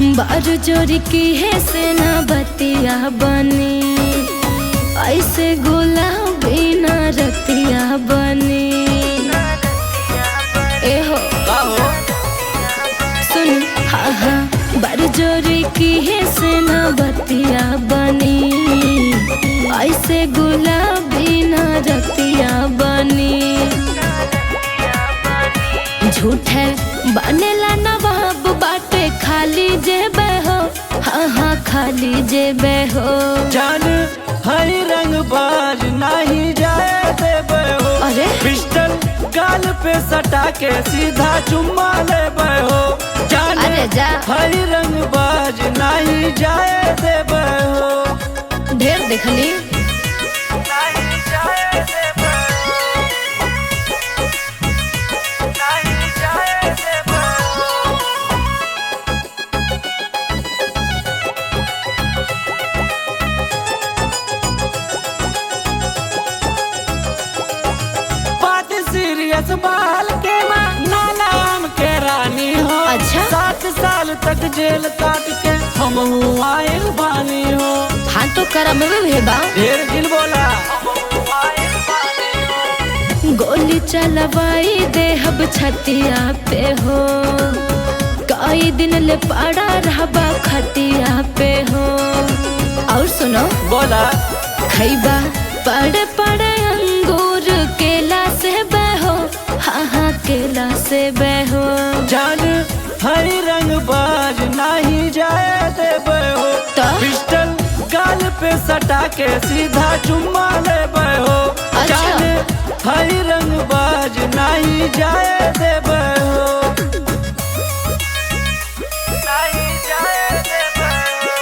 बार जोरी की है सेना बतिया बनी, ऐसे गुलाबी न रतिया बनी। ए हो सुन हाँ हाँ, बार जोरी की है सेना बतिया बनी, ऐसे गुलाबी न रतिया बनी। झूठे बनेला नवाब बाटे खाली जेबे हो, हाँ हाँ खाली जेबे हो। जान हरी रंग बाज नहीं जाए देबे हो, अरे पिस्टल गाल पे सटा के सीधा चुम्मा लेबे हो। जान अरे जा हरी रंग बाज नहीं जाए देबे हो, ढेर देखली। नहीं जाए देबे हो, नहीं जाए देबे हो। बात सीरियस बाल के माँ नाम के रानी हो। अच्छा 7 साल तक जेल काट के हम आयल बानी हो। हाँ तो करम में बा, ढेर दिल बोला गोली चलवाई दे हब छतिया पे हो, कई दिन ले पड़ा रहबा खटिया पे हो। और सुनो बोला खैबा पड़े पड़े अंगूर केला से बहो, हाँ हाँ केला से बहो। जान हरी रंग बाज नहीं जाए देबे हो, तो पिस्टल गाल पे सटा के सीधा चुम्मा लेबे हो। अच्छा। जान हरी रंग बाज नहीं जाए देबे हो, नहीं जाए देबे हो,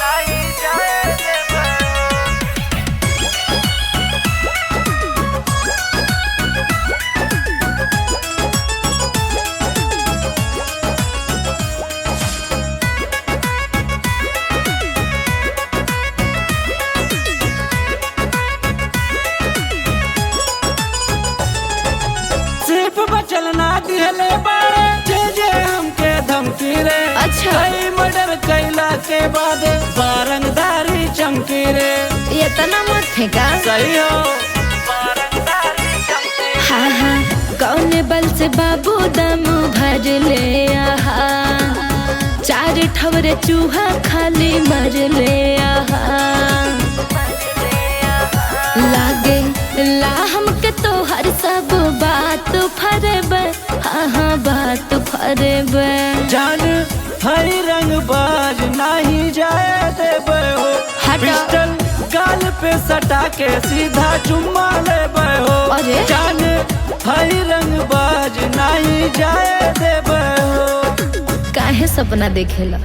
नहीं जाए देबे हो। सिर्फ बचल ना दिहले बारे जे हमके धमकी रे। अच्छा। कई मर्डर कैला के बाद बारंगदारी चमकी रे। ये तना मत फेंका। सही हो बारंगदारी चमकी रे। हाँ हाँ कौने बल से बाबू दम भर ले आहा, 4 ठवरे चूहा खाली मर ले आहा। लागे ला हमके तो हर सब बात फरेबे, हाँ हाँ बात फरेबे। जान हरी रंग बाज नहीं जाए देबे हो, हटा। पिस्टल गाल पे सटा के सीधा चुम्मा लेबे हो। अरे। जान हरी रंग बाज नहीं जाए देबे हो। काहे सपना देखेला।